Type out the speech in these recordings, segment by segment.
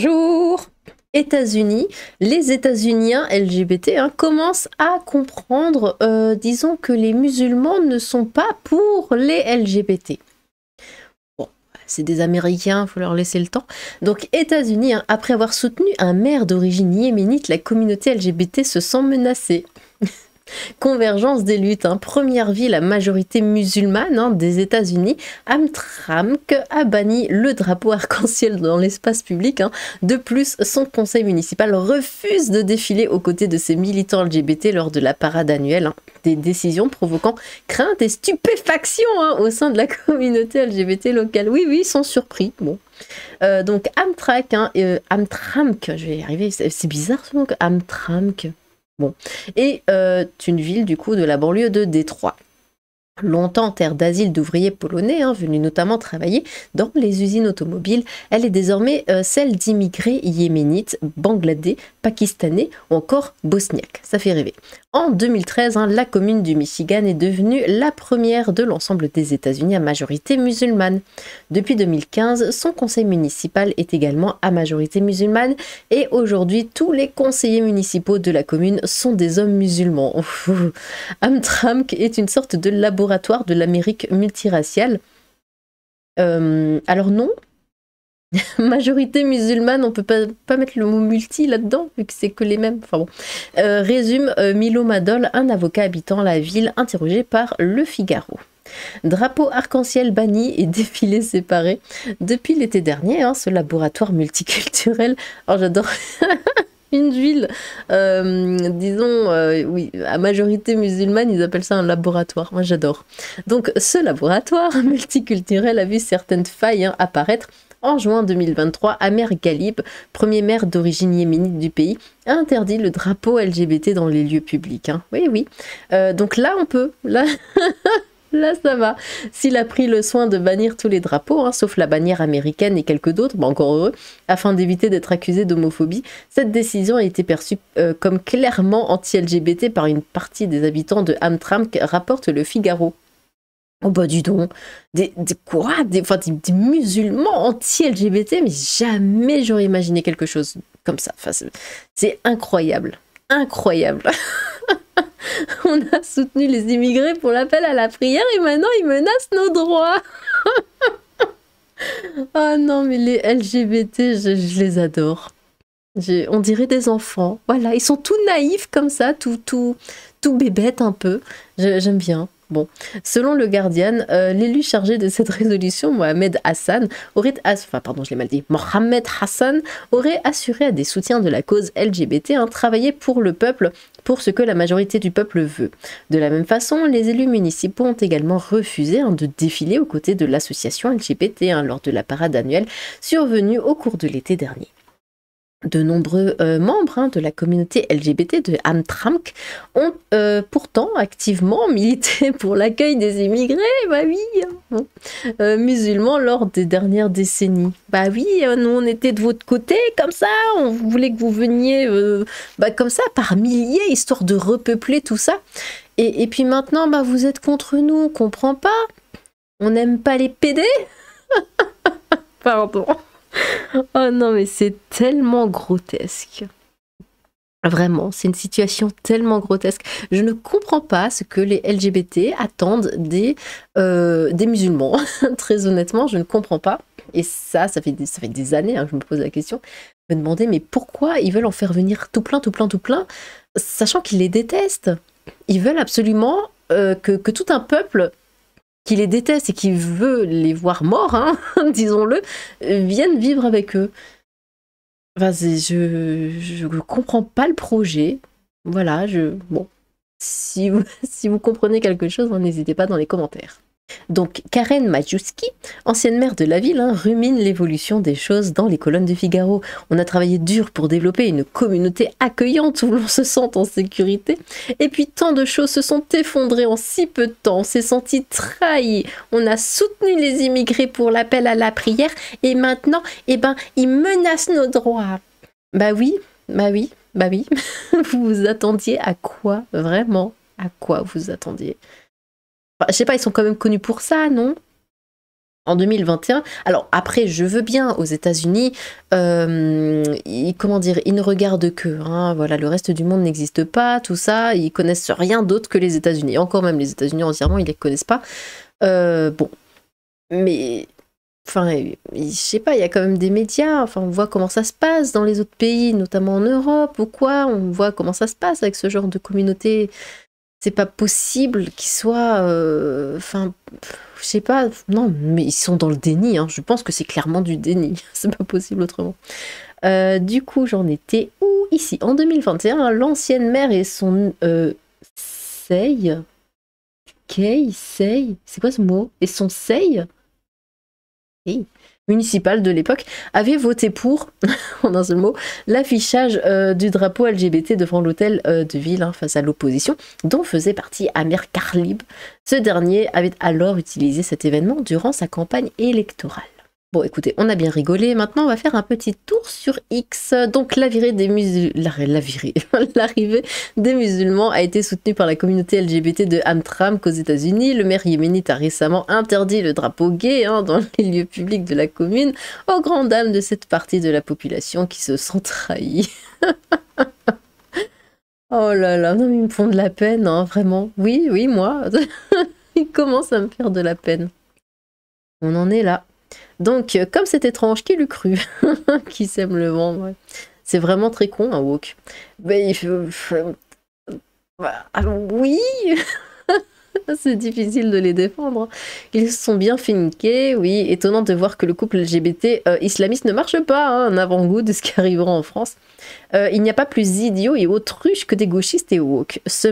Bonjour! États-Unis, les États-Uniens LGBT commencent à comprendre, disons que les musulmans ne sont pas pour les LGBT. Bon, c'est des Américains, il faut leur laisser le temps. Donc, États-Unis, après avoir soutenu un maire d'origine yéménite, la communauté LGBT se sent menacée. Convergence des luttes. Première ville à majorité musulmane des États-Unis, Hamtramck a banni le drapeau arc-en-ciel dans l'espace public. De plus, son conseil municipal refuse de défiler aux côtés de ses militants LGBT lors de la parade annuelle. Des décisions provoquant crainte et stupéfaction au sein de la communauté LGBT locale. Oui, ils sont surpris. Bon. Donc Hamtramck, je vais y arriver, c'est bizarre ce nom, Hamtramck. Bon, et une ville du coup de la banlieue de Détroit. Longtemps terre d'asile d'ouvriers polonais, venus notamment travailler dans les usines automobiles, elle est désormais celle d'immigrés yéménites, bangladais, pakistanais ou encore bosniaques. Ça fait rêver. En 2013, la commune du Michigan est devenue la première de l'ensemble des États-Unis à majorité musulmane. Depuis 2015, son conseil municipal est également à majorité musulmane et aujourd'hui, tous les conseillers municipaux de la commune sont des hommes musulmans. Hamtramck est une sorte de laboratoire de l'Amérique multiraciale. Alors non, majorité musulmane, on peut pas mettre le mot multi là-dedans, vu que c'est que les mêmes. Enfin bon. Résume Milo Madol, un avocat habitant la ville, interrogé par Le Figaro. Drapeau arc-en-ciel banni et défilé séparé. Depuis l'été dernier, ce laboratoire multiculturel, alors j'adore... Une ville, disons, oui, à majorité musulmane, ils appellent ça un laboratoire. Moi, j'adore. Donc, ce laboratoire multiculturel a vu certaines failles apparaître. En juin 2023, Amer Ghalib, premier maire d'origine yéménite du pays, a interdit le drapeau LGBT dans les lieux publics. Oui. Donc là, on peut. Là, ça va. S'il a pris le soin de bannir tous les drapeaux, sauf la bannière américaine et quelques d'autres, encore heureux, afin d'éviter d'être accusé d'homophobie, cette décision a été perçue comme clairement anti-LGBT par une partie des habitants de Hamtramck, rapporte Le Figaro. Oh bah dis donc, des musulmans anti-LGBT, mais jamais j'aurais imaginé quelque chose comme ça. Enfin, c'est incroyable. Incroyable. On a soutenu les immigrés pour l'appel à la prière et maintenant ils menacent nos droits. Oh non, mais les LGBT, je les adore. On dirait des enfants. Voilà, ils sont tout naïfs comme ça, tout bébêtes un peu. J'aime bien. Bon, selon le Guardian, l'élu chargé de cette résolution, Mohamed Hassan, Mohamed Hassan aurait assuré à des soutiens de la cause LGBT travailler pour le peuple, pour ce que la majorité du peuple veut. De la même façon, les élus municipaux ont également refusé de défiler aux côtés de l'association LGBT lors de la parade annuelle survenue au cours de l'été dernier. De nombreux membres de la communauté LGBT de Hamtramck ont pourtant activement milité pour l'accueil des immigrés, musulmans lors des dernières décennies. Nous on était de votre côté comme ça, on voulait que vous veniez comme ça par milliers, histoire de repeupler tout ça. Et puis maintenant, vous êtes contre nous, on comprend pas. On n'aime pas les PD. Pardon. Oh non, mais c'est tellement grotesque. Vraiment, c'est une situation tellement grotesque. Je ne comprends pas ce que les LGBT attendent des musulmans. Très honnêtement, je ne comprends pas. Et ça fait des années que je me pose la question. Je me demandais, mais pourquoi ils veulent en faire venir tout plein, sachant qu'ils les détestent. Ils veulent absolument que tout un peuple qui les déteste et qui veut les voir morts, disons-le, viennent vivre avec eux. Enfin, je comprends pas le projet. Voilà, bon, si vous comprenez quelque chose, n'hésitez pas dans les commentaires. Donc, Karen Majewski, ancienne maire de la ville, rumine l'évolution des choses dans les colonnes du Figaro. On a travaillé dur pour développer une communauté accueillante où l'on se sente en sécurité. Et puis, tant de choses se sont effondrées en si peu de temps. On s'est senti trahi. On a soutenu les immigrés pour l'appel à la prière. Et maintenant, ils menacent nos droits. Oui. Vous vous attendiez à quoi, vraiment? À quoi vous attendiez? Je sais pas, ils sont quand même connus pour ça, non? En 2021, alors après, je veux bien, aux États-Unis, comment dire, ils ne regardent que, hein, voilà, le reste du monde n'existe pas, tout ça, ils connaissent rien d'autre que les États-Unis. Encore même les États-Unis entièrement, ils les connaissent pas. Bon, mais, enfin, je sais pas, il y a quand même des médias. Enfin, on voit comment ça se passe dans les autres pays, notamment en Europe ou quoi. On voit comment ça se passe avec ce genre de communauté. C'est pas possible qu'ils soient, enfin, je sais pas, non, mais ils sont dans le déni, hein. Je pense que c'est clairement du déni, c'est pas possible autrement. Du coup, j'en étais où? Ici, en 2021, l'ancienne maire et son Sei, Kei, Sei, c'est quoi ce mot? Et son Sei municipal de l'époque avait voté pour, en un seul mot, l'affichage du drapeau LGBT devant l'hôtel de ville, hein, face à l'opposition, dont faisait partie Amir Karlib. Ce dernier avait alors utilisé cet événement durant sa campagne électorale. Bon, écoutez, on a bien rigolé. Maintenant, on va faire un petit tour sur X. Donc, l'arrivée des musulmans a été soutenue par la communauté LGBT de Antram qu'aux États-Unis. Le maire yéménite a récemment interdit le drapeau gay, hein, dans les lieux publics de la commune, aux grandes dames de cette partie de la population qui se sent trahie. Oh là là, non mais ils me font de la peine, hein, vraiment. Oui, oui, moi. Ils commencent à me faire de la peine. On en est là. Donc, comme c'est étrange, qui l'eût cru? Qui sème le vent, ouais. C'est vraiment très con, un woke. Mais alors, oui. C'est difficile de les défendre. Ils se sont bien fait niquer, oui. Étonnant de voir que le couple LGBT islamiste ne marche pas, hein, un avant-goût de ce qui arrivera en France. Il n'y a pas plus idiot et autruche que des gauchistes et woke. Se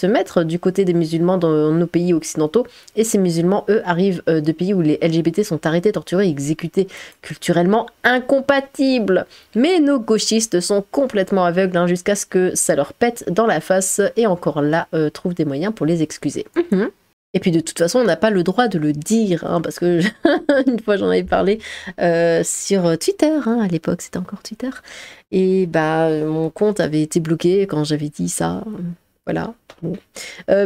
mettre du côté des musulmans dans nos pays occidentaux, et ces musulmans, eux, arrivent de pays où les LGBT sont arrêtés, torturés, exécutés, culturellement incompatibles. Mais nos gauchistes sont complètement aveugles, hein, jusqu'à ce que ça leur pète dans la face, et encore là, trouvent des moyens pour les excuser. Et puis de toute façon, on n'a pas le droit de le dire, hein, parce que une fois j'en avais parlé sur Twitter, hein, à l'époque c'était encore Twitter, et bah mon compte avait été bloqué quand j'avais dit ça, voilà. Bon.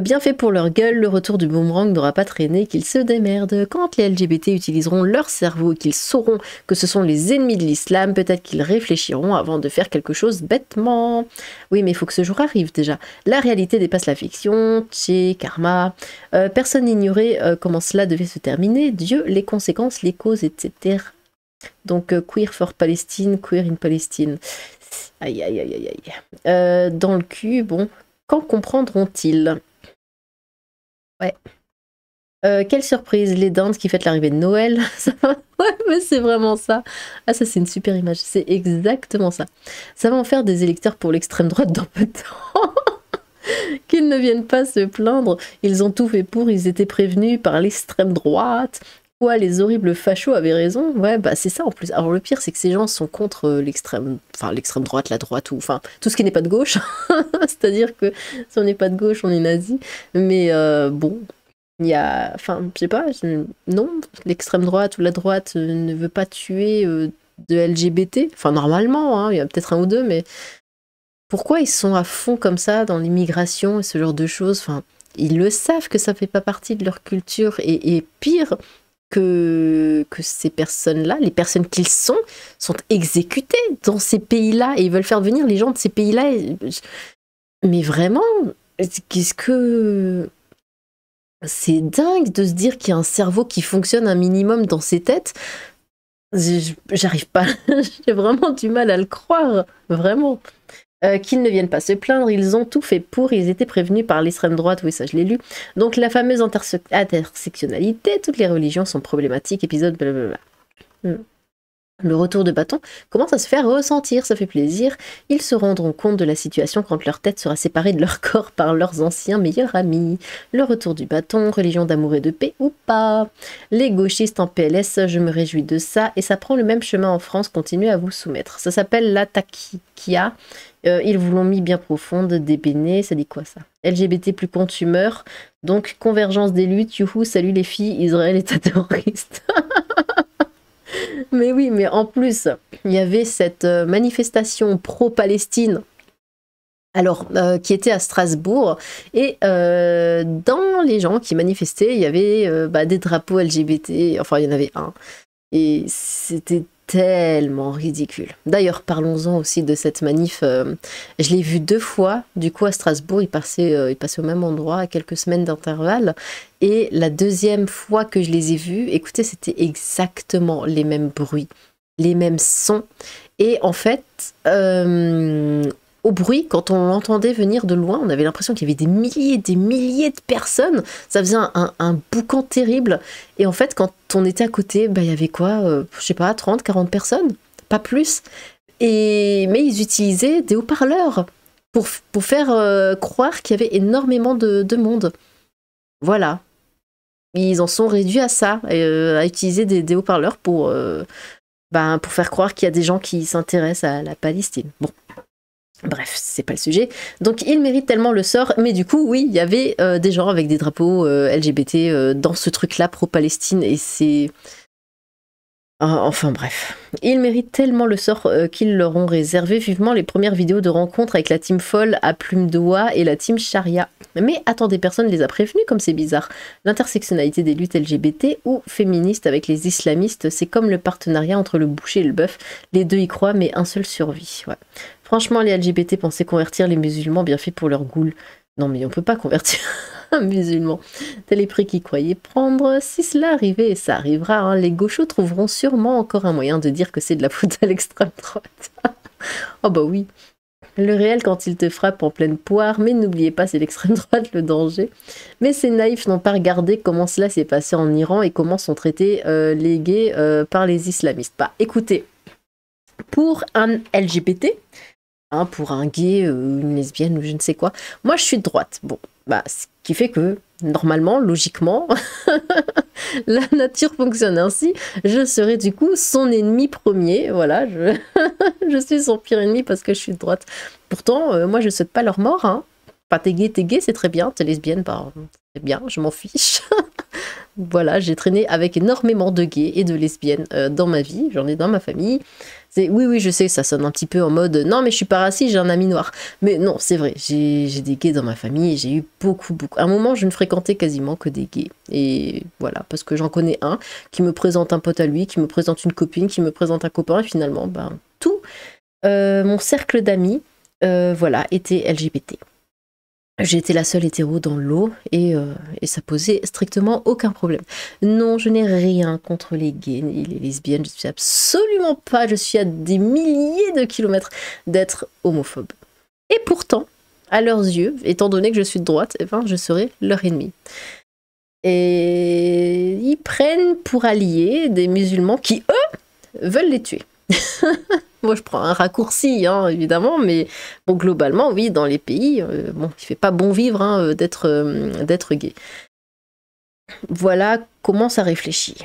Bien fait pour leur gueule, le retour du boomerang n'aura pas traîné, qu'ils se démerdent. Quand les LGBT utiliseront leur cerveau et qu'ils sauront que ce sont les ennemis de l'islam, peut-être qu'ils réfléchiront avant de faire quelque chose bêtement. Oui, mais il faut que ce jour arrive déjà. La réalité dépasse la fiction, tché, karma. Personne n'ignorait comment cela devait se terminer. Dieu, les conséquences, les causes, etc. Donc, queer for Palestine, queer in Palestine. Aïe, aïe, aïe, aïe, aïe. Dans le cul, bon... Quand comprendront-ils? Ouais. Quelle surprise, les dindes qui fêtent l'arrivée de Noël. Ouais, mais c'est vraiment ça. Ah, ça, c'est une super image. C'est exactement ça. Ça va en faire des électeurs pour l'extrême droite dans peu de temps. Qu'ils ne viennent pas se plaindre. Ils ont tout fait pour, ils étaient prévenus par l'extrême droite. Ouais, les horribles fachos avaient raison. Ouais, bah c'est ça en plus. Alors le pire, c'est que ces gens sont contre l'extrême droite, la droite, ou enfin tout ce qui n'est pas de gauche. C'est-à-dire que si on n'est pas de gauche, on est nazi. Mais bon, il y a, enfin, je sais pas, non, l'extrême droite ou la droite ne veut pas tuer de LGBT. Enfin, normalement, hein, il y a peut-être un ou deux, mais pourquoi ils sont à fond comme ça dans l'immigration et ce genre de choses? Enfin, ils le savent que ça fait pas partie de leur culture, et pire, que ces personnes-là, les personnes qu'ils sont exécutées dans ces pays-là, et ils veulent faire venir les gens de ces pays-là. Mais vraiment, qu'est-ce que... C'est dingue de se dire qu'il y a un cerveau qui fonctionne un minimum dans ces têtes. J'arrive pas, j'ai vraiment du mal à le croire, vraiment. Qu'ils ne viennent pas se plaindre, ils ont tout fait pour, ils étaient prévenus par l'extrême droite, oui ça je l'ai lu. Donc la fameuse intersectionnalité, toutes les religions sont problématiques, épisode blablabla. Le retour de bâton commence à se faire ressentir, ça fait plaisir. Ils se rendront compte de la situation quand leur tête sera séparée de leur corps par leurs anciens meilleurs amis. Le retour du bâton, religion d'amour et de paix ou pas. Les gauchistes en PLS, je me réjouis de ça, et ça prend le même chemin en France, continuez à vous soumettre. Ça s'appelle la taquikia. Ils vous l'ont mis bien profonde, débéné, ça dit quoi ça? LGBT plus contumeur, donc convergence des luttes, youhou, salut les filles, Israël est terroriste. Mais oui, mais en plus, il y avait cette manifestation pro-Palestine Alors, qui était à Strasbourg. Et dans les gens qui manifestaient, il y avait des drapeaux LGBT. Enfin, il y en avait un. Et c'était tellement ridicule. D'ailleurs, parlons-en aussi de cette manif. Je l'ai vu 2 fois. Du coup, à Strasbourg, il passait au même endroit à quelques semaines d'intervalle. Et la 2e fois que je les ai vus, écoutez, c'était exactement les mêmes bruits, les mêmes sons. Et en fait, au bruit, quand on l'entendait venir de loin, on avait l'impression qu'il y avait des milliers de personnes. Ça faisait un boucan terrible. Et en fait, quand on était à côté, il y avait quoi, je sais pas, 30, 40 personnes, pas plus. Mais ils utilisaient des haut-parleurs pour faire croire qu'il y avait énormément de monde. Voilà. Ils en sont réduits à ça, à utiliser des haut-parleurs pour faire croire qu'il y a des gens qui s'intéressent à la Palestine. Bon. Bref, c'est pas le sujet. Donc, il mérite tellement le sort. Mais du coup, oui, il y avait des gens avec des drapeaux LGBT dans ce truc-là pro-Palestine. Et c'est... Enfin bref, ils méritent tellement le sort qu'ils leur ont réservé vivement les premières vidéos de rencontres avec la team folle à plume d'oie et la team charia. Mais attendez, personne ne les a prévenus comme c'est bizarre. L'intersectionnalité des luttes LGBT ou féministes avec les islamistes, c'est comme le partenariat entre le boucher et le bœuf. Les deux y croient, mais un seul survit. Ouais. Franchement, les LGBT pensaient convertir les musulmans, bien fait pour leur goule. Non mais on peut pas convertir un musulman. Tel les prix qu'ils croyaient prendre, si cela arrivait, et ça arrivera, hein, les gauchos trouveront sûrement encore un moyen de dire que c'est de la faute à l'extrême droite. Oh bah oui. Le réel quand il te frappe en pleine poire, mais n'oubliez pas, c'est l'extrême droite le danger. Mais ces naïfs n'ont pas regardé comment cela s'est passé en Iran et comment sont traités les gays par les islamistes. Bah écoutez, pour un LGBT, pour un gay, une lesbienne ou je ne sais quoi, moi je suis de droite. Bon, ce qui fait que, normalement, logiquement, la nature fonctionne ainsi, je serai du coup son ennemi premier, voilà, je suis son pire ennemi parce que je suis de droite. Pourtant, moi je souhaite pas leur mort, hein. Enfin, t'es gay, c'est très bien, t'es lesbienne, c'est bien, je m'en fiche. Voilà, j'ai traîné avec énormément de gays et de lesbiennes dans ma vie, j'en ai dans ma famille. Oui, je sais, ça sonne un petit peu en mode « Non, mais je suis pas raciste, j'ai un ami noir. » Mais non, c'est vrai, j'ai des gays dans ma famille et j'ai eu beaucoup. À un moment, je ne fréquentais quasiment que des gays. Et voilà, parce que j'en connais un qui me présente un pote à lui, qui me présente une copine, qui me présente un copain, et finalement, tout mon cercle d'amis, était LGBT. J'ai été la seule hétéro dans l'eau et ça posait strictement aucun problème. Non, je n'ai rien contre les gays ni les lesbiennes, je suis absolument pas, je suis à des milliers de kilomètres d'être homophobe. Et pourtant, à leurs yeux, étant donné que je suis de droite, je serai leur ennemi. Et ils prennent pour alliés des musulmans qui, eux, veulent les tuer. Moi, je prends un raccourci, hein, évidemment, mais bon, globalement, oui, dans les pays, il fait pas bon vivre d'être gay. Voilà comment ça réfléchit.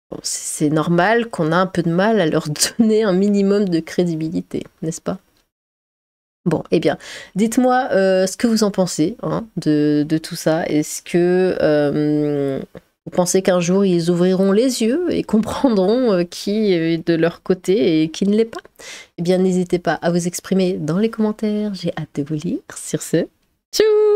Bon, c'est normal qu'on a un peu de mal à leur donner un minimum de crédibilité, n'est-ce pas? Bon, eh bien, dites-moi ce que vous en pensez de tout ça. Est-ce que vous pensez qu'un jour ils ouvriront les yeux et comprendront qui est de leur côté et qui ne l'est pas? Eh bien, n'hésitez pas à vous exprimer dans les commentaires. J'ai hâte de vous lire. Sur ce, tchou!